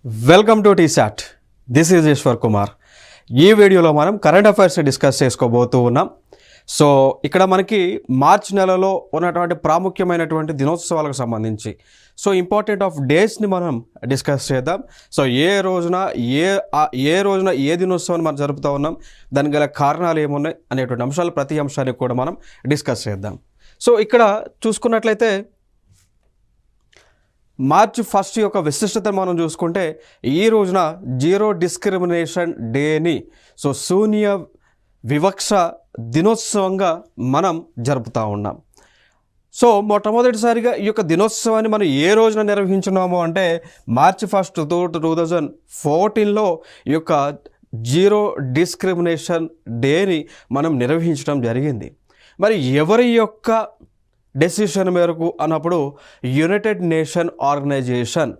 Welcome to TSAT. This is Eshwar Kumar. ఈ వీడియోలో మనం కరెంట్ అఫైర్స్ డిస్కస్ చేసుకోబోతూ ఉన్నాం. సో ఇక్కడ మనకి మార్చ్ నెలలో ఉన్నటువంటి ప్రాముఖ్యమైనటువంటి దినోత్సవాలకు సంబంధించి ఇంపార్టెంట్ ఆఫ్ డేస్ని మనం డిస్కస్ చేద్దాం. సో ఏ రోజున ఏ దినోత్సవాన్ని మనం జరుపుతూ ఉన్నాం, దానికి గల కారణాలు ఏమున్నాయి అనేటువంటి అంశాలు ప్రతి అంశాన్ని కూడా మనం డిస్కస్ చేద్దాం. సో ఇక్కడ చూసుకున్నట్లయితే మార్చ్ 1 యొక్క విశిష్టతను మనం చూసుకుంటే ఈ రోజున జీరో డిస్క్రిమినేషన్ డేని శూన్య వివక్ష దినోత్సవంగా మనం జరుపుతూ ఉన్నాం. మొట్టమొదటిసారిగా ఈ యొక్క దినోత్సవాన్ని మనం ఏ రోజున నిర్వహించున్నాము అంటే మార్చ్ 1, 2014లో ఈ యొక్క జీరో డిస్క్రిమినేషన్ డేని మనం నిర్వహించడం జరిగింది. మరి ఎవరి యొక్క డెసిషన్ మేరకు అన్నప్పుడు యునైటెడ్ నేషన్ ఆర్గనైజేషన్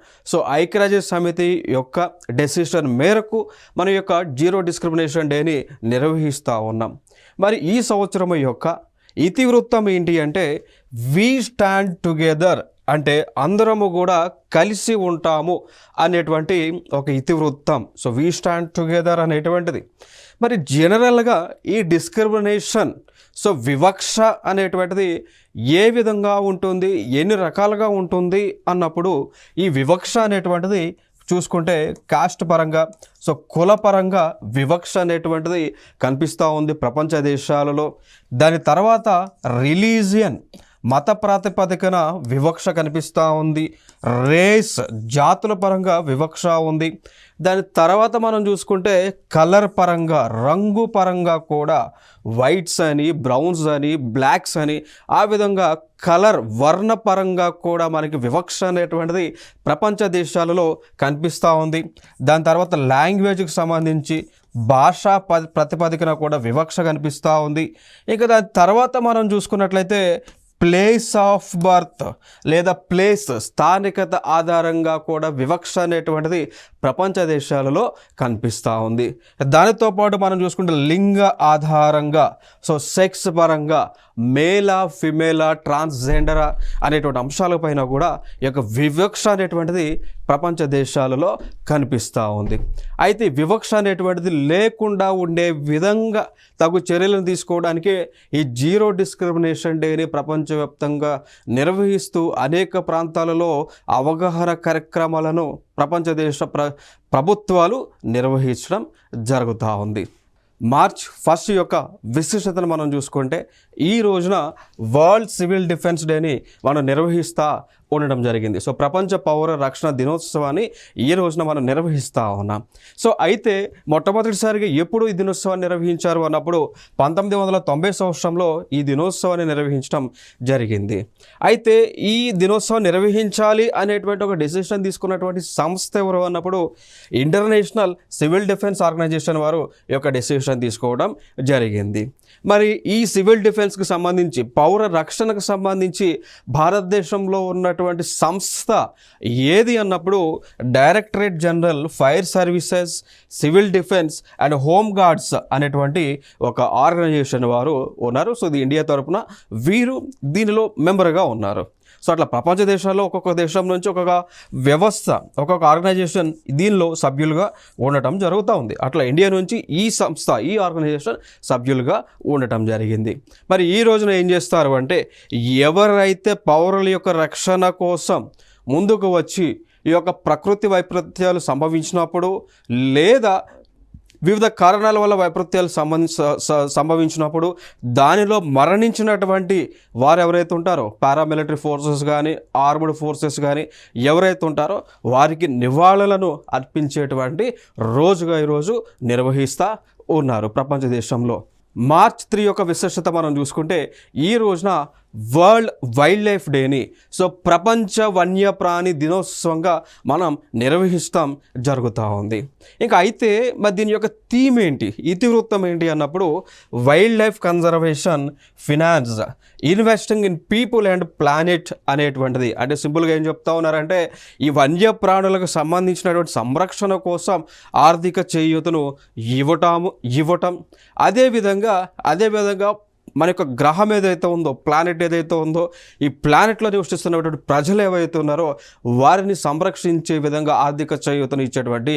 ఐక్యరాజ్య సమితి యొక్క డెసిషన్ మేరకు మన యొక్క జీరో డిస్క్రిమినేషన్ డేని నిర్వహిస్తూ ఉన్నాం. మరి ఈ సంవత్సరం యొక్క ఇతివృత్తం ఏంటి అంటే వి స్టాండ్ టుగెదర్, అంటే అందరము కూడా కలిసి ఉంటాము అనేటువంటి ఒక ఇతివృత్తం. వి స్టాండ్ టుగెదర్ అనేటువంటిది. మరి జనరల్గా ఈ డిస్క్రిమినేషన్ వివక్ష అనేటువంటిది ఏ విధంగా ఉంటుంది, ఎన్ని రకాలుగా ఉంటుంది అన్నప్పుడు ఈ వివక్ష అనేటువంటిది చూసుకుంటే కాస్ట్ పరంగా కుల పరంగా వివక్ష అనేటువంటిది కనిపిస్తూ ఉంది ప్రపంచ దేశాలలో. దాని తర్వాత రిలీజియన్, మత ప్రాతిపదికన వివక్ష కనిపిస్తూ ఉంది. రేస్, జాతుల పరంగా వివక్ష ఉంది. దాని తర్వాత మనం చూసుకుంటే కలర్ పరంగా, రంగు పరంగా కూడా వైట్స్ అని, బ్రౌన్స్ అని, బ్లాక్స్ అని, ఆ విధంగా కలర్ వర్ణపరంగా కూడా మనకి వివక్ష అనేటువంటిది ప్రపంచ దేశాలలో కనిపిస్తూ ఉంది. దాని తర్వాత లాంగ్వేజ్కి సంబంధించి భాషా ప్రతిపాదికన కూడా వివక్ష కనిపిస్తూ ఉంది. ఇక దాని తర్వాత మనం చూసుకున్నట్లయితే ప్లేస్ ఆఫ్ బర్త్ లేదా ప్లేస్, స్థానికత ఆధారంగా కూడా వివక్ష అనేటువంటిది ప్రపంచ దేశాలలో కనిపిస్తూ ఉంది. దానితో పాటు మనం చూసుకుంటే లింగ ఆధారంగా సెక్స్ పరంగా మేలా, ఫిమేలా, ట్రాన్స్జెండరా అనేటువంటి అంశాలపైన కూడా ఈ యొక్క వివక్ష అనేటువంటిది ప్రపంచ దేశాలలో కనిపిస్తూ ఉంది. అయితే వివక్ష అనేటువంటిది లేకుండా ఉండే విధంగా తగు చర్యలను తీసుకోవడానికి ఈ జీరో డిస్క్రిమినేషన్ డేని ప్రపంచవ్యాప్తంగా నిర్వహిస్తూ అనేక ప్రాంతాలలో అవగాహన కార్యక్రమాలను ప్రపంచ దేశ ప్రభుత్వాలు నిర్వహించడం జరుగుతూ ఉంది. మార్చ్ 1 యొక్క విశిష్టతను మనం చూసుకుంటే ఈ రోజున వరల్డ్ సివిల్ డిఫెన్స్ డేని మనం నిర్వహిస్తూ ఉండడం జరిగింది. ప్రపంచ పౌర రక్షణ దినోత్సవాన్ని ఈ రోజున మనం నిర్వహిస్తూ ఉన్నాం. అయితే మొట్టమొదటిసారిగా ఎప్పుడు ఈ దినోత్సవాన్ని నిర్వహించారు అన్నప్పుడు 1990 సంవత్సరంలో ఈ దినోత్సవాన్ని నిర్వహించడం జరిగింది. అయితే ఈ దినోత్సవం నిర్వహించాలి అనేటువంటి ఒక డెసిషన్ తీసుకున్నటువంటి సంస్థ ఎవరు అన్నప్పుడు ఇంటర్నేషనల్ సివిల్ డిఫెన్స్ ఆర్గనైజేషన్ వారు ఈ యొక్క డెసిషన్ తీసుకోవడం జరిగింది. మరి ఈ సివిల్ డిఫెన్స్కి సంబంధించి, పౌర రక్షణకు సంబంధించి భారతదేశంలో ఉన్నటువంటి సంస్థ ఏది అన్నప్పుడు directorate general fire services, civil defence and home guards అనేటువంటి ఒక ఆర్గనైజేషన్ వారు ఉన్నారు. ఇది ఇండియా తరపున వీరు దీనిలో మెంబర్గా ఉన్నారు. అట్లా ప్రపంచ దేశాల్లో ఒక్కొక్క దేశం నుంచి ఒక్కొక్క వ్యవస్థ, ఒక్కొక్క ఆర్గనైజేషన్ దీనిలో సభ్యులుగా ఉండటం జరుగుతూ ఉంది. అట్లా ఇండియా నుంచి ఈ సంస్థ, ఈ ఆర్గనైజేషన్ సభ్యులుగా ఉండటం జరిగింది. మరి ఈ రోజున ఏం చేస్తారు అంటే ఎవరైతే పౌరుల యొక్క రక్షణ కోసం ముందుకు వచ్చి ఈ యొక్క ప్రకృతి వైపరీత్యాలు సంభవించినప్పుడు లేదా వివిధ కారణాల వల్ల వైపరీత్యాలు సంభవించినప్పుడు దానిలో మరణించినటువంటి వారు ఎవరైతే ఉంటారో, పారామిలిటరీ ఫోర్సెస్ కానీ, ఆర్మ్డ్ ఫోర్సెస్ కానీ ఎవరైతే ఉంటారో వారికి నివాళులను అర్పించేటువంటి రోజుగా ఈరోజు నిర్వహిస్తూ ఉన్నారు ప్రపంచ దేశంలో. మార్చ్ 3 యొక్క విశిష్టత మనం చూసుకుంటే ఈ రోజున వరల్డ్ వైల్డ్ లైఫ్ డేని ప్రపంచ వన్యప్రాణి దినోత్సవంగా మనం నిర్వహిస్తాం జరుగుతూ ఉంది. ఇంకా అయితే మరి దీని యొక్క థీమ్ ఏంటి, ఇతివృత్తం ఏంటి అన్నప్పుడు wild life conservation finance, investing in people and planet అనేటువంటిది. అంటే సింపుల్గా ఏం చెప్తా ఉన్నారంటే ఈ వన్యప్రాణులకు సంబంధించినటువంటి సంరక్షణ కోసం ఆర్థిక చేయూతను ఇవ్వటం, అదేవిధంగా మన యొక్క గ్రహం ఏదైతే ఉందో, ప్లానెట్ ఏదైతే ఉందో, ఈ ప్లానెట్లో నివసిస్తున్నటువంటి ప్రజలు ఏవైతే ఉన్నారో వారిని సంరక్షించే విధంగా ఆర్థిక చేయూతను ఇచ్చేటువంటి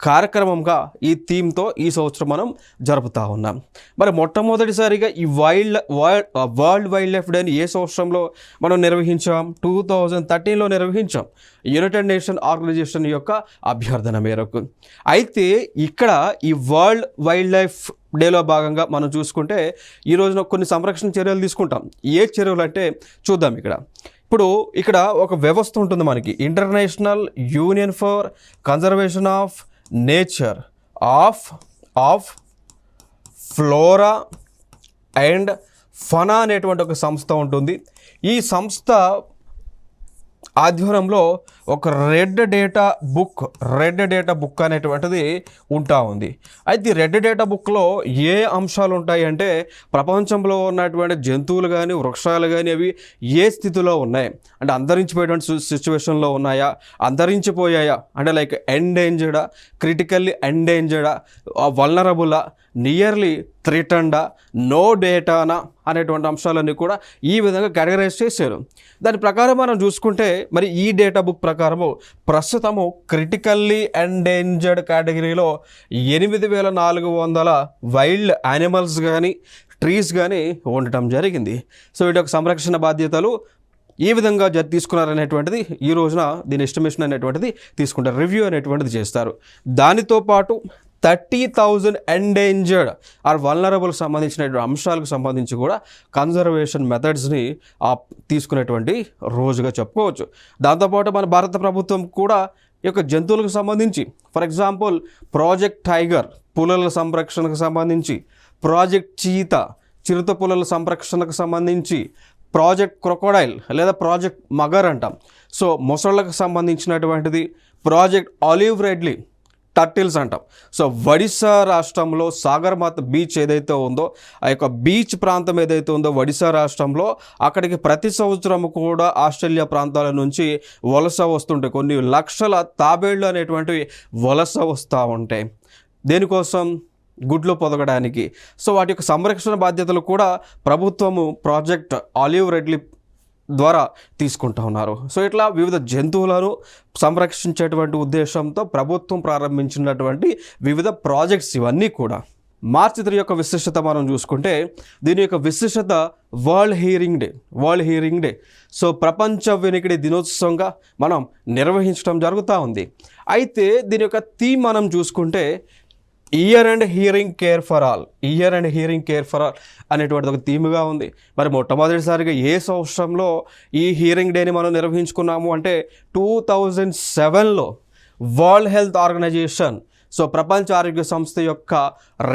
కార్యక్రమంగా ఈ థీమ్తో ఈ సంవత్సరం మనం జరుపుతూ ఉన్నాం. మరి మొట్టమొదటిసారిగా ఈ వరల్డ్ వైల్డ్ లైఫ్ డేని ఏ సంవత్సరంలో మనం నిర్వహించాం? 2013లో నిర్వహించాం, యునైటెడ్ నేషన్ ఆర్గనైజేషన్ యొక్క అభ్యర్థన మేరకు. అయితే ఇక్కడ ఈ వరల్డ్ వైల్డ్ లైఫ్ డేలో భాగంగా మనం చూసుకుంటే ఈ రోజున కొన్ని సంరక్షణ చర్యలు తీసుకుంటాం. ఏ చర్యలు అంటే చూద్దాం. ఇప్పుడు ఇక్కడ ఒక వ్యవస్థ ఉంటుంది మనకి, international union for conservation of nature of flora and fauna అనేటువంటి ఒక సంస్థ ఉంటుంది. ఈ సంస్థ ఆధ్వర్యంలో ఒక రెడ్ డేటా బుక్ అనేటువంటిది ఉంటా ఉంది. అయితే రెడ్ డేటా బుక్లో ఏ అంశాలు ఉంటాయి అంటే ప్రపంచంలో ఉన్నటువంటి జంతువులు కానీ వృక్షాలు కానీ అవి ఏ స్థితిలో ఉన్నాయి అంటే అంతరించిపోయేటువంటి సిచ్యువేషన్లో ఉన్నాయా, అంతరించిపోయాయా అంటే లైక్ ఎండేంజర్డా, క్రిటికల్లీ ఎండేంజర్డా, వల్నరబులా, నియర్లీ థ్రెటన్డా, నో డేటానా అనేటువంటి అంశాలన్నీ కూడా ఈ విధంగా కేటగరైజ్ చేశారు. దాని ప్రకారం మనం చూసుకుంటే మరి ఈ డేటా బుక్ ప్రకారము ప్రస్తుతము క్రిటికల్లీ ఎండేంజర్డ్ కేటగిరీలో 8400 వైల్డ్ యానిమల్స్ కానీ ట్రీస్ కానీ ఉండటం జరిగింది. సో వీటి యొక్క సంరక్షణ బాధ్యతలు ఈ విధంగా తీసుకున్నారనేటువంటిది ఈ రోజున దీని ఎస్టిమేషన్ అనేటువంటిది తీసుకుంటారు, రివ్యూ అనేటువంటిది చేస్తారు. దానితో పాటు 30,000 ఎండేంజర్డ్ ఆర్ వల్నరబుల్ సంబంధించినటువంటి అంశాలకు సంబంధించి కూడా కన్జర్వేషన్ మెథడ్స్ని తీసుకునేటువంటి రోజుగా చెప్పుకోవచ్చు. దాంతోపాటు మన భారత ప్రభుత్వం కూడా ఈ యొక్క జంతువులకు సంబంధించి, ఫర్ ఎగ్జాంపుల్ ప్రాజెక్ట్ టైగర్ పులుల సంరక్షణకు సంబంధించి, ప్రాజెక్ట్ చీతా చిరుత పులుల సంరక్షణకు సంబంధించి, ప్రాజెక్ట్ క్రొకోడైల్ లేదా ప్రాజెక్ట్ మగర్ అంటాం, సో మొసళ్ళకు సంబంధించినటువంటిది, ప్రాజెక్ట్ ఆలివ్ రెడ్లీ టర్టిల్స్ అంటాం. సో ఒడిశా రాష్ట్రంలో సాగర్మాత్ బీచ్ ఏదైతే ఉందో ఆ యొక్క బీచ్ ప్రాంతం ఏదైతే ఉందో ఒడిశా రాష్ట్రంలో, అక్కడికి ప్రతి సంవత్సరం కూడా ఆస్ట్రేలియా ప్రాంతాల నుంచి వలస వస్తుంటాయి. కొన్ని లక్షల తాబేళ్ళు అనేటువంటివి వలస వస్తూ ఉంటాయి. దేనికోసం? గుడ్లు పొదగడానికి. సో వాటి యొక్క సంరక్షణ బాధ్యతలు కూడా ప్రభుత్వము ప్రాజెక్ట్ ఆలివ్ రెడ్లీ ద్వారా తీసుకుంటూ ఉన్నారు. సో ఇట్లా వివిధ జంతువులను సంరక్షించేటువంటి ఉద్దేశంతో ప్రభుత్వం ప్రారంభించినటువంటి వివిధ ప్రాజెక్ట్స్ ఇవన్నీ కూడా. మార్చి 3 యొక్క విశిష్టత మనం చూసుకుంటే దీని యొక్క విశిష్టత వరల్డ్ హియరింగ్ డే. సో ప్రపంచ వినికిడి దినోత్సవంగా మనం నిర్వహించడం జరుగుతూ ఉంది. అయితే దీని యొక్క థీమ్ మనం చూసుకుంటే year and hearing care for all అనేటువంటిది ఒక థీమ్గా ఉంది. మరి మొట్టమొదటిసారిగా ఏ సంవత్సరంలో ఈ హియరింగ్ డేని మనం నిర్వహించుకున్నాము అంటే 2007లో వరల్డ్ హెల్త్ ఆర్గనైజేషన్, సో ప్రపంచ ఆరోగ్య సంస్థ యొక్క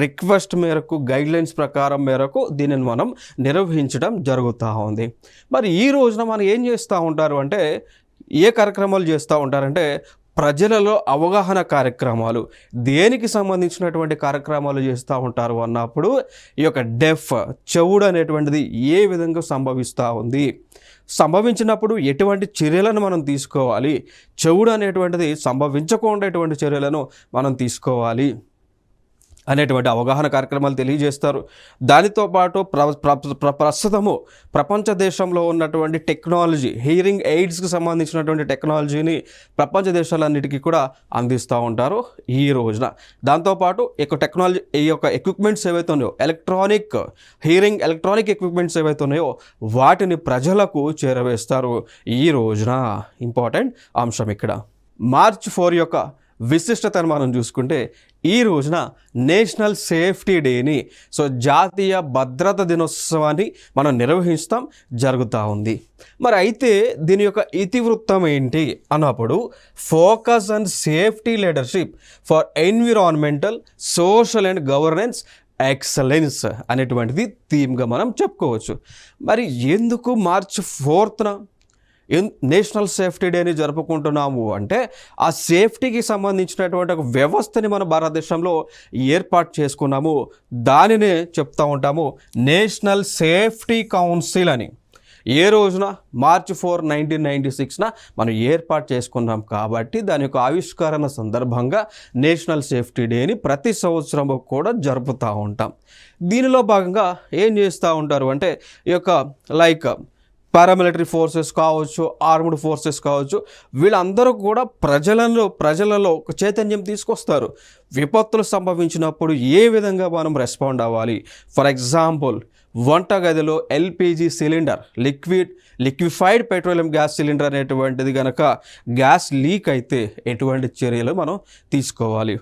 రిక్వెస్ట్ మేరకు, గైడ్లైన్స్ ప్రకారం మేరకు దీనిని మనం నిర్వహించడం జరుగుతూ ఉంది. మరి ఈ రోజున మనం ఏం చేస్తూ ఉంటారు అంటే, ఏ కార్యక్రమాలు చేస్తూ ఉంటారంటే ప్రజలలో అవగాహన కార్యక్రమాలు. దేనికి సంబంధించినటువంటి కార్యక్రమాలు చేస్తూ ఉంటారు అన్నప్పుడు ఈ యొక్క చెవుడు అనేటువంటిది ఏ విధంగా సంభవిస్తూ ఉంది, సంభవించినప్పుడు ఎటువంటి చర్యలను మనం తీసుకోవాలి, చెవుడు అనేటువంటిది సంభవించకుండా ఎటువంటి చర్యలను మనం తీసుకోవాలి అనేటువంటి అవగాహన కార్యక్రమాలు తెలియజేస్తారు. దానితో పాటు ప్రస్తుతము ప్రపంచ దేశంలో ఉన్నటువంటి టెక్నాలజీ, హియరింగ్ ఎయిడ్స్కి సంబంధించినటువంటి టెక్నాలజీని ప్రపంచ దేశాలన్నిటికీ కూడా అందిస్తూ ఉంటారు ఈ రోజున. దాంతోపాటు ఈ యొక్క ఎక్విప్మెంట్స్ ఏవైతే ఉన్నాయో, ఎలక్ట్రానిక్ ఎక్విప్మెంట్స్ ఏవైతే ఉన్నాయో వాటిని ప్రజలకు చేరవేస్తారు ఈ రోజున. ఇంపార్టెంట్ అంశం ఇక్కడ. మార్చ్ 4 యొక్క విశిష్టతను మనం చూసుకుంటే ఈ రోజున నేషనల్ సేఫ్టీ డేని, సో జాతీయ భద్రత దినోత్సవాన్ని మనం నిర్వహిస్తాం జరుగుతూ ఉంది. మరి అయితే దీని యొక్క ఇతివృత్తం ఏంటి అన్నప్పుడు focus on safety leadership for environmental, social and governance excellence అనేటువంటిది థీమ్గా మనం చెప్పుకోవచ్చు. మరి ఎందుకు మార్చ్ 4న నేషనల్ సేఫ్టీ డేని జరుపుకుంటున్నాము అంటే ఆ సేఫ్టీకి సంబంధించినటువంటి ఒక వ్యవస్థని మన భారతదేశంలో ఏర్పాటు చేసుకున్నాము. దానినే చెప్తూ ఉంటాము నేషనల్ సేఫ్టీ కౌన్సిల్ అని. ఏ రోజున మార్చ్ 4, 1996న మనం ఏర్పాటు చేసుకున్నాం కాబట్టి దాని యొక్క ఆవిష్కరణ సందర్భంగా నేషనల్ సేఫ్టీ డేని ప్రతి సంవత్సరం కూడా జరుపుతూ ఉంటాం. దీనిలో భాగంగా ఏం చేస్తూ ఉంటారు అంటే ఈ యొక్క లైక్ పారామిలిటరీ ఫోర్సెస్ కావచ్చు, ఆర్మ్డ్ ఫోర్సెస్ కావచ్చు, వీళ్ళందరూ కూడా ప్రజలలో ఒక చైతన్యం తీసుకొస్తారు. విపత్తులు సంభవించినప్పుడు ఏ విధంగా మనం రెస్పాండ్ అవ్వాలి. ఫర్ ఎగ్జాంపుల్, వంటగదిలో LPG cylinder, liquefied petroleum gas cylinder అనేటువంటిది కనుక గ్యాస్ లీక్ అయితే ఎటువంటి చర్యలు మనం తీసుకోవాలి.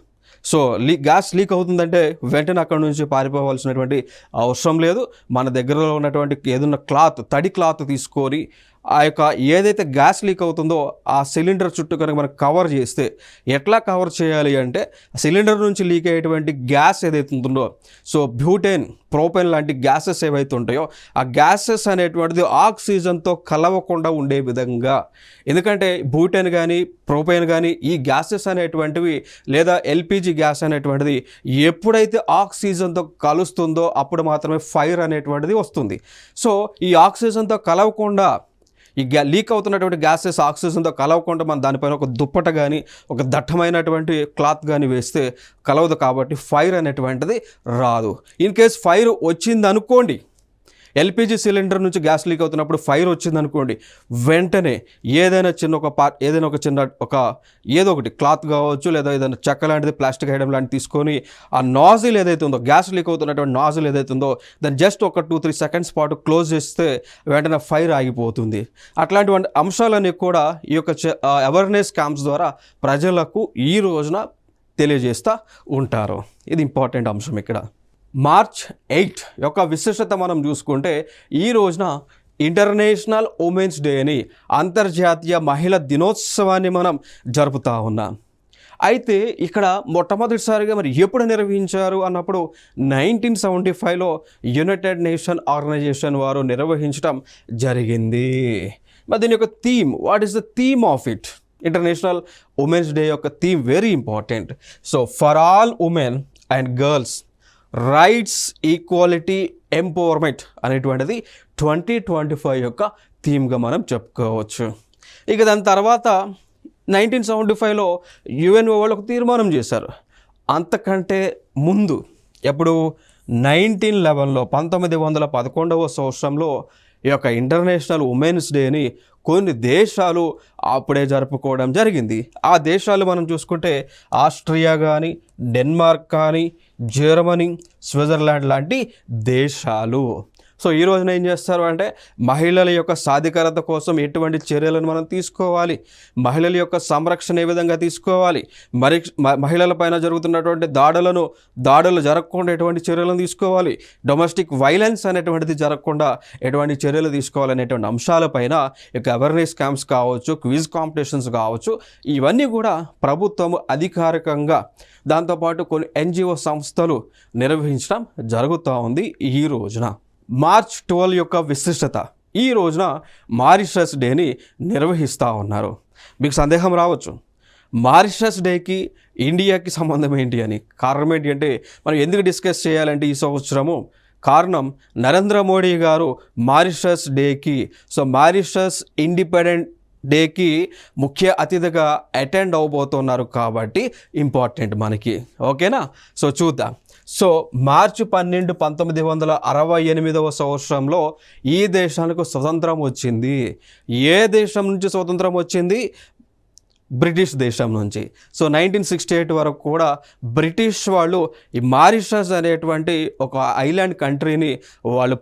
సో గ్యాస్ లీక్ అవుతుందంటే వెంటనే అక్కడ నుంచి పారిపోవాల్సినటువంటి అవసరం లేదు. మన దగ్గరలో ఉన్నటువంటి ఏదైనా తడి క్లాత్ తీసుకొని ఆ యొక్క ఏదైతే గ్యాస్ లీక్ అవుతుందో ఆ సిలిండర్ చుట్టూ కనుక మనం కవర్ చేస్తే, ఎట్లా కవర్ చేయాలి అంటే సిలిండర్ నుంచి లీక్ అయ్యేటువంటి గ్యాస్ ఏదైతే ఉంటుందో, సో బ్యూటేన్, ప్రోపెన్ లాంటి గ్యాసెస్ ఏవైతే ఉంటాయో ఆ గ్యాసెస్ అనేటువంటిది ఆక్సిజన్తో కలవకుండా ఉండే విధంగా, ఎందుకంటే బ్యూటేన్ కానీ ప్రోపెన్ కానీ ఈ గ్యాసెస్ అనేటువంటివి లేదా ఎల్పిజి గ్యాస్ అనేటువంటిది ఎప్పుడైతే ఆక్సిజన్తో కలుస్తుందో అప్పుడు మాత్రమే ఫైర్ అనేటువంటిది వస్తుంది. సో ఈ ఆక్సిజన్తో కలవకుండా, ఈ లీక్ అవుతున్నటువంటి గ్యాసెస్ ఆక్సిజన్తో కలవకుండా మనం దానిపైన ఒక దుప్పట కానీ ఒక దట్టమైనటువంటి క్లాత్ కానీ వేస్తే కలవదు, కాబట్టి ఫైర్ అనేటువంటిది రాదు. ఇన్ కేస్ ఫైర్ వచ్చింది అనుకోండి, ఎల్పిజి సిలిండర్ నుంచి గ్యాస్ లీక్ అవుతున్నప్పుడు ఫైర్ వచ్చిందనుకోండి, వెంటనే ఏదైనా ఏదో ఒకటి క్లాత్ కావచ్చు లేదా ఏదైనా చెక్క లాంటిది, ప్లాస్టిక్ ఐటమ్ లాంటిది తీసుకొని ఆ నాజిల్ ఏదైతే ఉందో, గ్యాస్ లీక్ అవుతున్నటువంటి నాజిల్ ఏదైతే ఉందో దాన్ని జస్ట్ ఒక 2-3 సెకండ్స్ పాటు క్లోజ్ చేస్తే వెంటనే ఫైర్ ఆగిపోతుంది. అట్లాంటి అంశాలన్నీ కూడా ఈ యొక్క అవేర్నెస్ క్యాంప్స్ ద్వారా ప్రజలకు ఈ రోజున తెలియజేస్తూ ఉంటారు. ఇది ఇంపార్టెంట్ అంశం. ఇక్కడ మార్చ్ 8 యొక్క విశిష్టత మనం చూసుకుంటే ఈ రోజున ఇంటర్నేషనల్ ఉమెన్స్ డే అని, అంతర్జాతీయ మహిళా దినోత్సవాన్ని మనం జరుపుతూ ఉన్నాం. అయితే ఇక్కడ మొట్టమొదటిసారిగా మరి ఎప్పుడు నిర్వహించారు అన్నప్పుడు 1975లో యునైటెడ్ నేషన్ ఆర్గనైజేషన్ వారు నిర్వహించడం జరిగింది. మరి దీని యొక్క theme, what is the theme of it? International women's day యొక్క theme very important. So for all women and girls, rights, equality, empowerment అనేటువంటిది 2025 యొక్క థీమ్గా మనం చెప్పుకోవచ్చు. ఇక దాని తర్వాత 1975లో యుఎన్ఓ వాళ్ళు ఒక తీర్మానం చేశారు. అంతకంటే ముందు ఎప్పుడు 1911లో 1911వ సంవత్సరంలో ఈ యొక్క ఇంటర్నేషనల్ ఉమెన్స్ డేని కొన్ని దేశాలు అప్పుడే జరుపుకోవడం జరిగింది. ఆ దేశాలు మనం చూసుకుంటే ఆస్ట్రియా కానీ, డెన్మార్క్ కానీ, జర్మనీ, స్విట్జర్లాండ్ లాంటి దేశాలు. సో ఈ రోజున ఏం చేస్తారు అంటే మహిళల యొక్క సాధికారత కోసం ఎటువంటి చర్యలను మనం తీసుకోవాలి, మహిళల యొక్క సంరక్షణ ఏ విధంగా తీసుకోవాలి, మహిళల పైన జరుగుతున్నటువంటి దాడులు జరగకుండా ఎటువంటి చర్యలను తీసుకోవాలి, డొమెస్టిక్ వైలెన్స్ అనేటువంటిది జరగకుండా ఎటువంటి చర్యలు తీసుకోవాలనేటువంటి అంశాలపైన యొక్క అవేర్నెస్ క్యాంప్స్ కావచ్చు, క్విజ్ కాంపిటీషన్స్ కావచ్చు, ఇవన్నీ కూడా ప్రభుత్వం అధికారికంగా దాంతోపాటు కొన్ని ఎన్జిఓ సంస్థలు నిర్వహించడం జరుగుతూ ఉంది. ఈ రోజున మార్చ్ 12 యొక్క విశిష్టత, ఈ రోజున మారిషస్ డేని నిర్వహిస్తూ ఉన్నారు. మీకు సందేహం రావచ్చు, మారిషస్ డేకి ఇండియాకి సంబంధం ఏంటి అని. కారణం ఏంటి అంటే మనం ఎందుకు డిస్కస్ చేయాలంటే ఈ సంవత్సరము కారణం నరేంద్ర మోడీ గారు మారిషస్ డేకి, సో మారిషస్ ఇండిపెండెంట్ డేకి ముఖ్య అతిథిగా అటెండ్ అవబోతున్నారు కాబట్టి ఇంపార్టెంట్ మనకి. ఓకేనా? సో చూద్దాం. సో మార్చి 12, 1968వ సంవత్సరంలో ఈ దేశానికి స్వతంత్రం వచ్చింది. ఏ దేశం నుంచి స్వతంత్రం వచ్చింది? బ్రిటిష్ దేశం నుంచి. సో 1968 వరకు కూడా బ్రిటిష్ వాళ్ళు ఈ మారిషస్ అనేటువంటి ఒక ఐలాండ్ కంట్రీని వాళ్ళు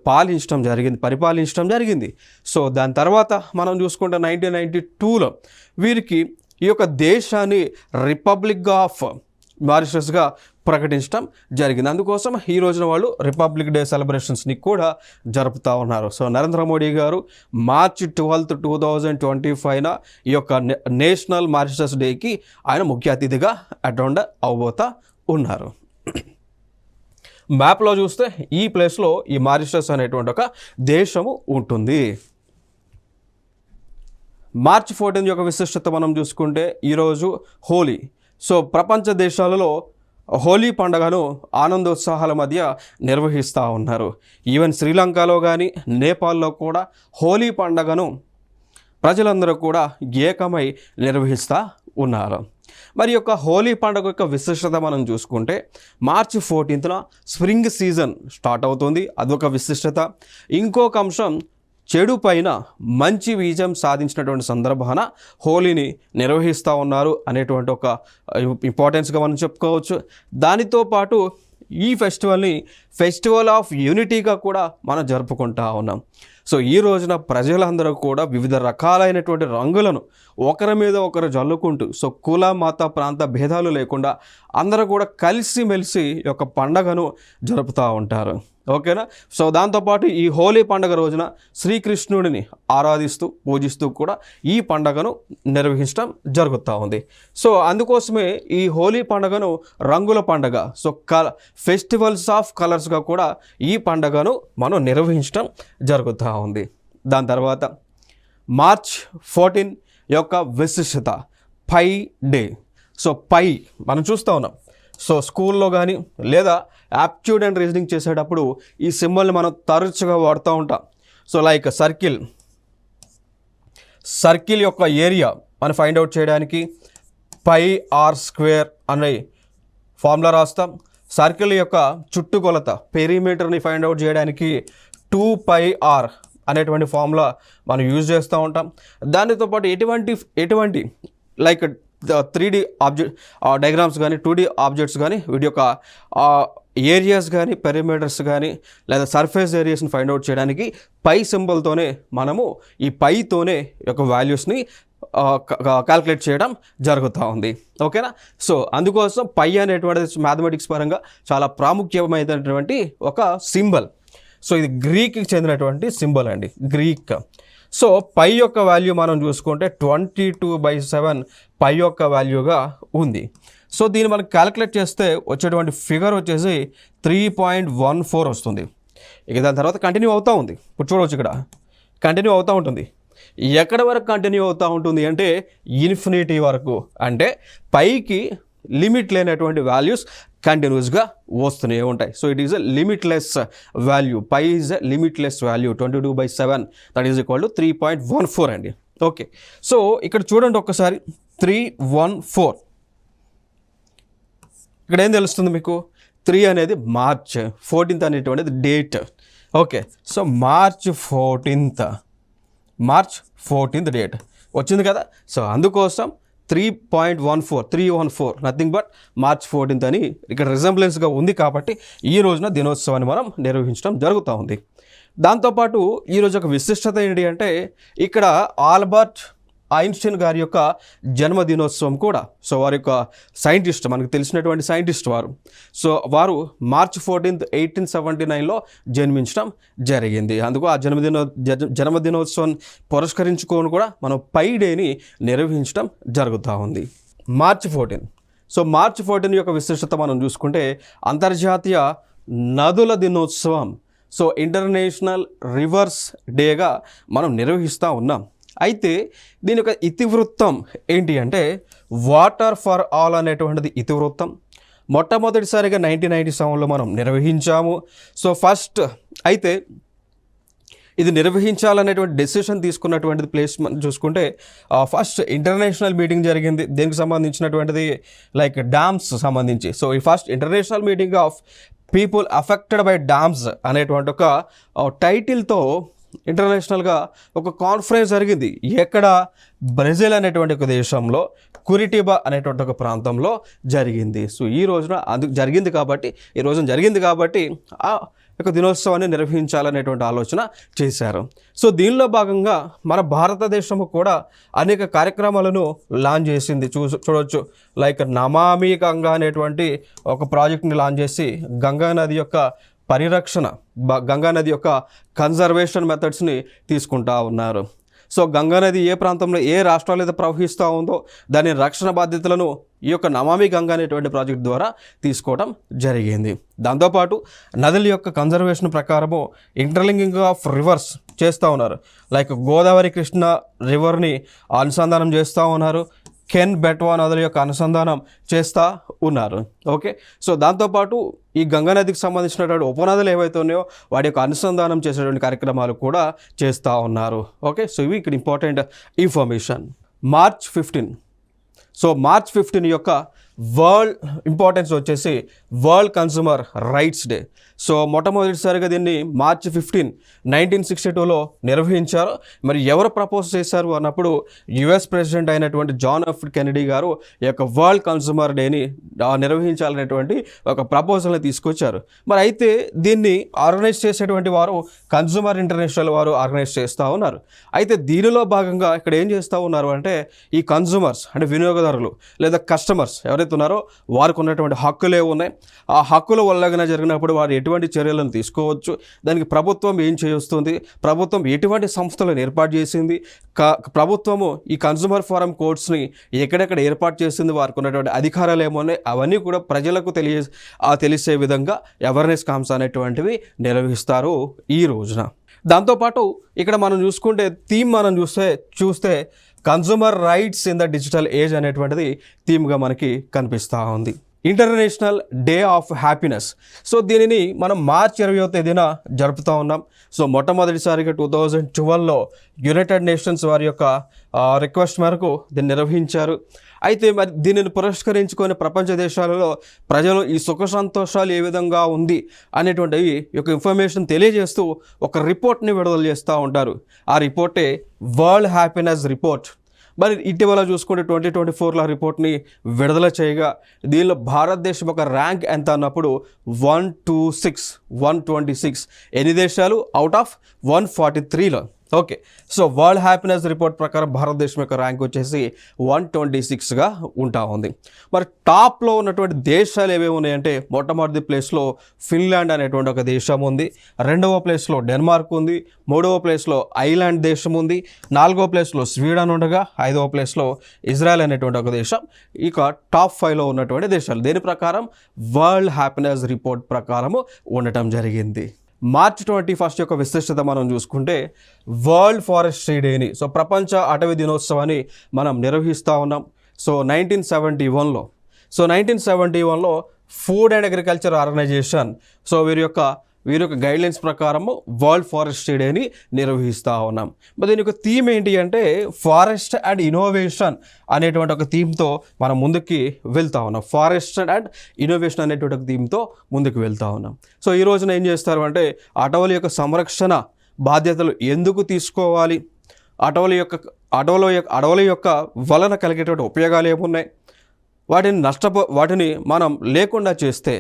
పరిపాలించడం జరిగింది. సో దాని తర్వాత మనం చూసుకుంటే 1992లో వీరికి ఈ యొక్క దేశాన్ని రిపబ్లిక్ ఆఫ్ మారిషస్గా ప్రకటించడం జరిగింది. అందుకోసం ఈ రోజున వాళ్ళు రిపబ్లిక్ డే సెలబ్రేషన్స్ని కూడా జరుపుతూ ఉన్నారు. సో నరేంద్ర మోడీ గారు మార్చి 12, 2025 ఈ యొక్క నేషనల్ మారిషస్ డేకి ఆయన ముఖ్య అతిథిగా అటెండ్ అవబోతా ఉన్నారు. మ్యాప్లో చూస్తే ఈ ప్లేస్లో ఈ మారిషస్ అనేటువంటి ఒక దేశము ఉంటుంది. మార్చి 14 యొక్క విశిష్టత మనం చూసుకుంటే ఈరోజు హోలీ. సో ప్రపంచ దేశాలలో హోలీ పండుగను ఆనందోత్సాహాల మధ్య నిర్వహిస్తూ ఉన్నారు. ఈవెన్ శ్రీలంకలో కానీ నేపాల్లో కూడా హోలీ పండుగను ప్రజలందరూ కూడా ఏకమై నిర్వహిస్తూ ఉన్నారు. మరి యొక్క హోలీ పండుగ యొక్క విశిష్టత మనం చూసుకుంటే మార్చి 14న స్ప్రింగ్ సీజన్ స్టార్ట్ అవుతుంది, అదొక విశిష్టత. ఇంకొక అంశం, చెడు పైన మంచి విజయం సాధించినటువంటి సందర్భాన హోలీని నిర్వహిస్తూ ఉన్నారు అనేటువంటి ఒక ఇంపార్టెన్స్గా మనం చెప్పుకోవచ్చు. దానితో పాటు ఈ ఫెస్టివల్ని ఫెస్టివల్ ఆఫ్ యూనిటీగా కూడా మనం జరుపుకుంటూ ఉన్నాం. సో ఈ రోజున ప్రజలందరూ కూడా వివిధ రకాలైనటువంటి రంగులను ఒకరి మీద ఒకరు జల్లుకుంటూ, సో కుల మత ప్రాంత భేదాలు లేకుండా అందరూ కూడా కలిసిమెలిసి ఈ యొక్క పండగను జరుపుతూ ఉంటారు. ఓకేనా. సో దాంతోపాటు ఈ హోలీ పండుగ రోజున శ్రీకృష్ణుడిని ఆరాధిస్తూ పూజిస్తూ కూడా ఈ పండుగను నిర్వహించడం జరుగుతూ ఉంది. సో అందుకోసమే ఈ హోలీ పండుగను రంగుల పండుగ, సో ఫెస్టివల్స్ ఆఫ్ కలర్స్గా కూడా ఈ పండుగను మనం నిర్వహించడం జరుగుతూ ఉంది. దాని తర్వాత మార్చ్ 14 యొక్క విశిష్టత పై డే. సో పై మనం చూస్తూ ఉన్నాం. సో స్కూల్లో కానీ లేదా యాప్ట్యూడ్ అండ్ రీజనింగ్ చేసేటప్పుడు ఈ సింబల్ని మనం తరచుగా వాడుతూ ఉంటాం. సో లైక్ సర్కిల్ యొక్క ఏరియా మనం ఫైండ్ అవుట్ చేయడానికి పై ఆర్ స్క్వేర్ అనే ఫార్ములా రాస్తాం. సర్కిల్ యొక్క చుట్టుకొలత పెరిమీటర్ని ఫైండ్ అవుట్ చేయడానికి 2πr అనేటువంటి ఫార్ములా మనం యూజ్ చేస్తూ ఉంటాం. దానితో పాటు ఎటువంటి లైక్ 3D ఆబ్జెక్ట్ డయాగ్రామ్స్ కానీ 2D ఆబ్జెక్ట్స్ కానీ వీటి యొక్క ఏరియాస్ కానీ పెరిమీటర్స్ కానీ లేదా సర్ఫేస్ ఏరియాస్ని ఫైండ్ అవుట్ చేయడానికి పై సింబల్తోనే మనము ఈ పైతోనే యొక్క వాల్యూస్ని క్యాల్కులేట్ చేయడం జరుగుతూ ఉంది. ఓకేనా. సో అందుకోసం పై అనేటువంటిది మ్యాథమెటిక్స్ పరంగా చాలా ప్రాముఖ్యమైనటువంటి ఒక సింబల్. సో ఇది గ్రీక్కి చెందినటువంటి సింబల్ అండి, గ్రీక్. సో పై యొక్క వాల్యూ మనం చూసుకుంటే 22/7 పై యొక్క వాల్యూగా ఉంది. సో దీన్ని మనం క్యాలిక్యులేట్ చేస్తే వచ్చేటువంటి ఫిగర్ వచ్చేసి 3.14 వస్తుంది. ఇక దాని తర్వాత కంటిన్యూ అవుతూ ఉంది. ఇప్పుడు చూడవచ్చు, ఇక్కడ కంటిన్యూ అవుతూ ఉంటుంది. ఎక్కడ వరకు కంటిన్యూ అవుతూ ఉంటుంది అంటే ఇన్ఫినిటీ వరకు. అంటే పైకి లిమిట్ లేనటువంటి వాల్యూస్ కంటిన్యూస్గా వస్తూనే ఉంటాయి. So it is a limitless value. Pi is a limitless value 22/7 that is equal to 3.14 అండి. ఓకే. సో ఇక్కడ చూడండి ఒక్కసారి 314. ఇక్కడ ఏం తెలుస్తుంది మీకు? 3 అనేది మార్చ్, 14th అనేటువంటిది date. Okay. So March 14th date వచ్చింది కదా. సో అందుకోసం 3.14 నథింగ్ బట్ మార్చ్ 14th అని ఇక్కడ రిజంబ్లెన్స్గా ఉంది కాబట్టి ఈ రోజున దినోత్సవాన్ని మనం నిర్వహించడం జరుగుతూ ఉంది. దాంతోపాటు ఈరోజు ఒక విశిష్టత ఏంటి అంటే ఇక్కడ ఆల్బర్ట్ ఐన్స్టీన్ గారి యొక్క జన్మదినోత్సవం కూడా. సో వారి యొక్క సైంటిస్ట్, మనకు తెలిసినటువంటి సైంటిస్ట్ వారు. సో వారు మార్చ్ 14th 1879లో జన్మించడం జరిగింది. అందుకు ఆ జన్మదినోత్సవం పురస్కరించుకొని కూడా మనం పై డేని నిర్వహించడం జరుగుతూ ఉంది. మార్చ్ 14. సో మార్చ్ 14 యొక్క విశిష్టత మనం చూసుకుంటే అంతర్జాతీయ నదుల దినోత్సవం. సో ఇంటర్నేషనల్ రివర్స్ డేగా మనం నిర్వహిస్తూ ఉన్నాం. అయితే దీని యొక్క ఇతివృత్తం ఏంటి అంటే వాటర్ ఫర్ ఆల్ అనేటువంటిది ఇతివృత్తం. మొట్టమొదటిసారిగా 1997లో మనం నిర్వహించాము. సో ఫస్ట్ అయితే ఇది నిర్వహించాలనేటువంటి డెసిషన్ తీసుకున్నటువంటిది ప్లేస్ చూసుకుంటే ఫస్ట్ ఇంటర్నేషనల్ మీటింగ్ జరిగింది. దేనికి సంబంధించినటువంటిది లైక్ డ్యామ్స్ సంబంధించి. సో ఈ first international meeting of people affected by dams అనేటువంటి ఒక టైటిల్తో ఇంటర్నేషనల్గా ఒక కాన్ఫరెన్స్ జరిగింది. ఎక్కడ? బ్రెజిల్ అనేటువంటి ఒక దేశంలో కురిటిబా అనేటువంటి ఒక ప్రాంతంలో జరిగింది. సో ఈ రోజున జరిగింది కాబట్టి ఆ యొక్క దినోత్సవాన్ని నిర్వహించాలనేటువంటి ఆలోచన చేశారు. సో దీనిలో భాగంగా మన భారతదేశము కూడా అనేక కార్యక్రమాలను లాంచ్ చేసింది. చూడవచ్చు. లైక్ నమామి గంగా అనేటువంటి ఒక ప్రాజెక్ట్ని లాంచ్ చేసి గంగా నది యొక్క పరిరక్షణ, గంగా నది యొక్క కన్జర్వేషన్ మెథడ్స్ని తీసుకుంటా ఉన్నారు. సో గంగా నది ఏ ప్రాంతంలో ఏ రాష్ట్రాలు అయితే ప్రవహిస్తూ ఉందో దాని రక్షణ బాధ్యతలను ఈ యొక్క నమామి గంగా అనేటువంటి ప్రాజెక్ట్ ద్వారా తీసుకోవడం జరిగింది. దాంతోపాటు నదుల యొక్క కన్జర్వేషన్ ప్రకారము ఇంటర్లింకింగ్ ఆఫ్ రివర్స్ చేస్తూ ఉన్నారు. లైక్ గోదావరి కృష్ణ రివర్ని అనుసంధానం చేస్తూ ఉన్నారు. కెన్ బెట్వా నదుల యొక్క అనుసంధానం చేస్తూ ఉన్నారు. ఓకే, సో దాంతోపాటు ఈ గంగా నదికి సంబంధించినటువంటి ఉపనదులు ఏవైతే ఉన్నాయో వాటి యొక్క అనుసంధానం చేసేటువంటి కార్యక్రమాలు కూడా చేస్తూ ఉన్నారు. ఓకే, సో ఇవి ఇక్కడ important information. March 15, so March 15 యొక్క వరల్డ్ ఇంపార్టెన్స్ వచ్చేసి world consumer rights day. So మొట్టమొదటిసారిగా దీన్ని మార్చ్ 15, 1962లో నిర్వహించారు. మరి ఎవరు ప్రపోజ్ చేశారు అన్నప్పుడు యుఎస్ ప్రెసిడెంట్ అయినటువంటి జాన్ ఎఫ్ కెనడీ గారు ఈ యొక్క వరల్డ్ కన్స్యూమర్ డేని నిర్వహించాలనేటువంటి ఒక ప్రపోజల్ని తీసుకొచ్చారు. మరి అయితే దీన్ని ఆర్గనైజ్ చేసేటువంటి వారు కన్స్యూమర్ ఇంటర్నేషనల్ వారు ఆర్గనైజ్ చేస్తూ ఉన్నారు. అయితే దీనిలో భాగంగా ఇక్కడ ఏం చేస్తూ ఉన్నారు అంటే ఈ కన్స్యూమర్స్ అంటే వినియోగదారులు లేదా కస్టమర్స్ ఎవరైతే ఉన్నారో వారికి ఉన్నటువంటి హక్కులే ఉన్నాయి. ఆ హక్కుల ఉల్లంఘన జరిగినప్పుడు వారు ఎటువంటి చర్యలను తీసుకోవచ్చు, దానికి ప్రభుత్వం ఏం చేస్తుంది, ప్రభుత్వం ఎటువంటి సంస్థలను ఏర్పాటు చేసింది, ప్రభుత్వము ఈ కన్స్యూమర్ ఫోరం కోర్ట్స్ని ఎక్కడెక్కడ ఏర్పాటు చేసింది, వారికి ఉన్నటువంటి అధికారాలు ఏమున్నాయి, అవన్నీ కూడా ప్రజలకు తెలిసే విధంగా అవేర్నెస్ క్యాంప్స్ అనేటువంటివి నిర్వహిస్తారు ఈ రోజున. దాంతోపాటు ఇక్కడ మనం చూసుకుంటే థీమ్ మనం చూస్తే consumer rights in the digital age అనేటువంటిది థీమ్గా మనకి కనిపిస్తూ ఉంది. International day of happiness. So దీనిని మనం మార్చ్ 20వ తేదీన జరుపుతూ ఉన్నాం. సో మొట్టమొదటిసారిగా 2012లో యునైటెడ్ నేషన్స్ వారి యొక్క రిక్వెస్ట్ మేరకు దీన్ని నిర్వహించారు. అయితే మరి దీనిని పురస్కరించుకొని ప్రపంచ దేశాలలో ప్రజలు ఈ సుఖ సంతోషాలు ఏ విధంగా ఉంది అనేటువంటివి యొక్క ఇన్ఫర్మేషన్ తెలియజేస్తూ ఒక రిపోర్ట్ని విడుదల చేస్తూ ఉంటారు. ఆ రిపోర్టే వరల్డ్ హ్యాపీనెస్ రిపోర్ట్. మరి ఇటీవల చూసుకుంటే 2024లో రిపోర్ట్ని విడుదల చేయగా దీనిలో భారతదేశం ఒక ర్యాంక్ ఎంత అన్నప్పుడు 126 ఎన్ని దేశాలు అవుట్ ఆఫ్ 143లో. Okay, so world happiness report ప్రకారం భారతదేశం యొక్క ర్యాంక్ వచ్చేసి 126గా ఉంటా ఉంది. మరి టాప్లో ఉన్నటువంటి దేశాలు ఏవేవి ఉన్నాయంటే మొట్టమొదటి ప్లేస్లో ఫిన్లాండ్ అనేటువంటి ఒక దేశం ఉంది, రెండవ ప్లేస్లో డెన్మార్క్ ఉంది, మూడవ ప్లేస్లో ఐలాండ్ దేశం ఉంది, నాలుగవ ప్లేస్లో స్వీడన్ ఉండగా ఐదవ ప్లేస్లో ఇజ్రాయెల్ అనేటువంటి ఒక దేశం. ఇక టాప్ 5లో ఉన్నటువంటి దేశాలు దీని ప్రకారం వరల్డ్ హ్యాపీనెస్ రిపోర్ట్ ప్రకారము ఉండటం జరిగింది. మార్చ్ 21 యొక్క విశిష్టత మనం చూసుకుంటే వరల్డ్ ఫారెస్ట్రీ డేని, సో ప్రపంచ అటవీ దినోత్సవాన్ని మనం నిర్వహిస్తూ ఉన్నాం. సో 1971లో food and agriculture organisation so వీరి యొక్క గైడ్లైన్స్ ప్రకారము వరల్డ్ ఫారెస్ట్రీ డేని నిర్వహిస్తూ ఉన్నాం. మరి దీని యొక్క థీమ్ ఏంటి అంటే ఫారెస్ట్ అండ్ ఇన్నోవేషన్ అనేటువంటి ఒక థీమ్తో మనం ముందుకి వెళ్తూ ఉన్నాం. ఫారెస్ట్ అండ్ ఇన్నోవేషన్ అనేటువంటి ఒక థీమ్తో ముందుకు వెళ్తూ ఉన్నాం. సో ఈ రోజున ఏం చేస్తారు అంటే అటవుల యొక్క సంరక్షణ బాధ్యతలు ఎందుకు తీసుకోవాలి, అడవుల యొక్క వలన కలిగేటువంటి ఉపయోగాలు ఏమున్నాయి, వాటిని మనం లేకుండా చేస్తే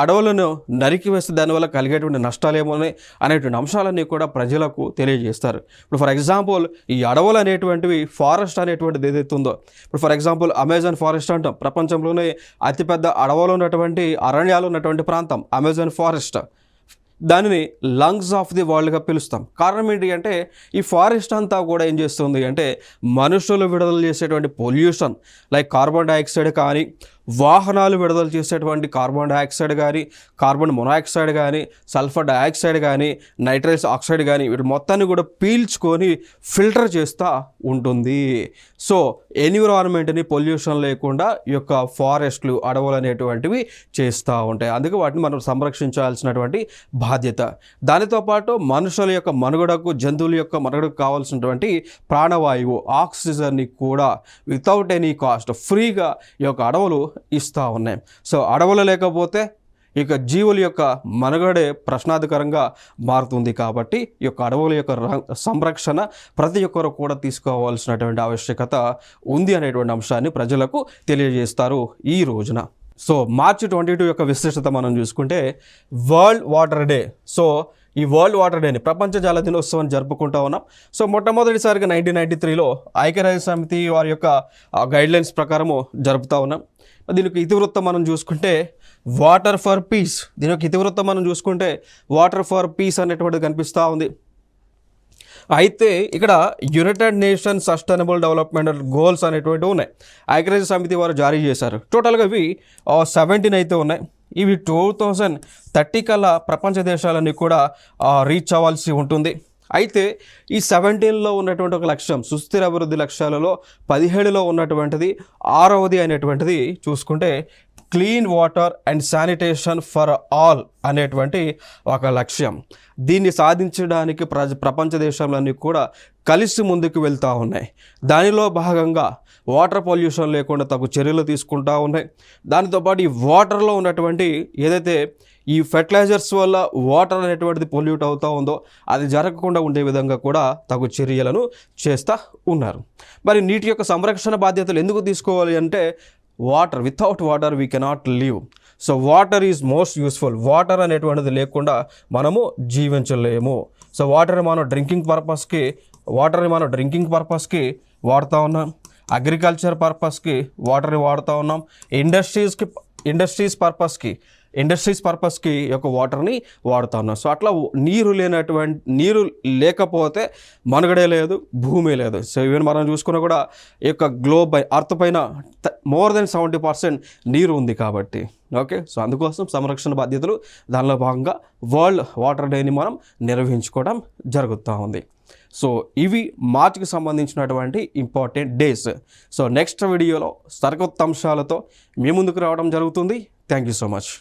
అడవులను నరికివేస్తే దానివల్ల కలిగేటువంటి నష్టాలు ఏమున్నాయి అనేటువంటి అంశాలన్నీ కూడా ప్రజలకు తెలియజేస్తారు. ఇప్పుడు ఫర్ ఎగ్జాంపుల్ ఈ అడవులు అనేటువంటివి ఫారెస్ట్ అనేటువంటిది ఏదైతే ఉందో, ఇప్పుడు ఫర్ ఎగ్జాంపుల్ అమెజాన్ ఫారెస్ట్ అంటాం, ప్రపంచంలోనే అతిపెద్ద అడవులు ఉన్నటువంటి అరణ్యాలు ఉన్నటువంటి ప్రాంతం అమెజాన్ ఫారెస్ట్. దానిని లంగ్స్ ఆఫ్ ది వరల్డ్గా పిలుస్తాం. కారణం ఏంటి అంటే ఈ ఫారెస్ట్ అంతా కూడా ఏం చేస్తుంది అంటే మనుషులు విడుదల చేసేటువంటి పొల్యూషన్ లైక్ కార్బన్ డైఆక్సైడ్ కానీ, వాహనాలు విడుదల చేసేటువంటి కార్బన్ డైఆక్సైడ్ కానీ, కార్బన్ మొనాక్సైడ్ కానీ, సల్ఫర్ డైఆక్సైడ్ కానీ, నైట్రస్ ఆక్సైడ్ కానీ వీటి మొత్తాన్ని కూడా పీల్చుకొని ఫిల్టర్ చేస్తూ ఉంటుంది. సో ఎన్విరాన్మెంట్ని పొల్యూషన్ లేకుండా ఈ యొక్క ఫారెస్ట్లు అడవులు అనేటువంటివి చేస్తూ ఉంటాయి. అందుకే వాటిని మనం సంరక్షించాల్సినటువంటి బాధ్యత. దానితో పాటు మనుషుల యొక్క మనుగడకు, జంతువుల యొక్క మనుగడకు కావాల్సినటువంటి ప్రాణవాయువు ఆక్సిజన్ని కూడా వితౌట్ ఎనీ కాస్ట్ ఫ్రీగా ఈ యొక్క అడవులు ఇస్తూ ఉన్నాయి. సో అడవులు లేకపోతే ఇక జీవుల యొక్క మనుగడే ప్రశ్నార్థకరంగా మారుతుంది. కాబట్టి ఈ యొక్క అడవుల యొక్క సంరక్షణ ప్రతి ఒక్కరు కూడా తీసుకోవాల్సినటువంటి ఆవశ్యకత ఉంది అనేటువంటి అంశాన్ని ప్రజలకు తెలియజేస్తారు ఈ రోజున. సో మార్చి 22 యొక్క విశిష్టత మనం చూసుకుంటే వరల్డ్ వాటర్ డే. సో ఈ వరల్డ్ వాటర్ డేని ప్రపంచ జల దినోత్సవాన్ని జరుపుకుంటూ ఉన్నాం. సో మొట్టమొదటిసారిగా 1993లో ఐక్యరాజ్య సమితి వారి యొక్క గైడ్లైన్స్ ప్రకారము జరుపుతూ ఉన్నాం. దీనికి ఇతివృత్తం మనం చూసుకుంటే వాటర్ ఫర్ పీస్. దీని యొక్క ఇతివృత్తం మనం చూసుకుంటే వాటర్ ఫర్ పీస్ అనేటువంటిది కనిపిస్తూ ఉంది. అయితే ఇక్కడ United nations sustainable development goals అనేటువంటివి ఉన్నాయి, ఐక్యరాజ్య సమితి వారు జారీ చేశారు. టోటల్గా ఇవి 17 అయితే ఉన్నాయి. ఇవి 2030 కల్లా ప్రపంచ దేశాలన్నీ కూడా రీచ్ అవ్వాల్సి ఉంటుంది. అయితే ఈ 17లో ఉన్నటువంటి ఒక లక్ష్యం సుస్థిర అభివృద్ధి లక్ష్యాలలో 17లో ఉన్నటువంటిది 6వది అనేటువంటిది చూసుకుంటే clean water and sanitation for all అనేటువంటి ఒక లక్ష్యం. దీన్ని సాధించడానికి ప్రపంచ దేశాలన్నీ కూడా కలిసి ముందుకు వెళ్తూ ఉన్నాయి. దానిలో భాగంగా వాటర్ పొల్యూషన్ లేకుండా తగు చర్యలు తీసుకుంటూ ఉన్నాయి. దానితోపాటు ఈ వాటర్లో ఉన్నటువంటి ఏదైతే ఈ ఫెర్టిలైజర్స్ వల్ల వాటర్ అనేటువంటిది పొల్యూట్ అవుతూ ఉందో అది జరగకుండా ఉండే విధంగా కూడా తగు చర్యలను చేస్తూ ఉన్నారు. మరి నీటి యొక్క సంరక్షణ బాధ్యతలు ఎందుకు తీసుకోవాలి అంటే water, without water we cannot live. So water is most useful. Water అనేటువంటిది లేకుండా మనము జీవించలేము. సో వాటర్ని మనం డ్రింకింగ్ పర్పస్కి వాడుతూ ఉన్నాం, అగ్రికల్చర్ పర్పస్కి వాటర్ని వాడుతూ ఉన్నాం, ఇండస్ట్రీస్ పర్పస్కి యొక్క వాటర్ని వాడుతూ ఉన్నాం. సో అట్లా నీరు లేకపోతే మనుగడే లేదు, భూమి లేదు. సో ఈవెన్ మనం చూసుకున్నా కూడా ఈ యొక్క గ్లోబ్ అర్త్ పైన మోర్ దెన్ 70% నీరు ఉంది కాబట్టి. ఓకే, సో అందుకోసం సంరక్షణ బాధ్యతలు దానిలో భాగంగా వరల్డ్ వాటర్ డేని మనం నిర్వహించుకోవడం జరుగుతూ ఉంది. సో ఇవి మార్చికి సంబంధించినటువంటి ఇంపార్టెంట్ డేస్. సో నెక్స్ట్ వీడియోలో సరికొత్త అంశాలతో మీ ముందుకు రావడం జరుగుతుంది. Thank you so much.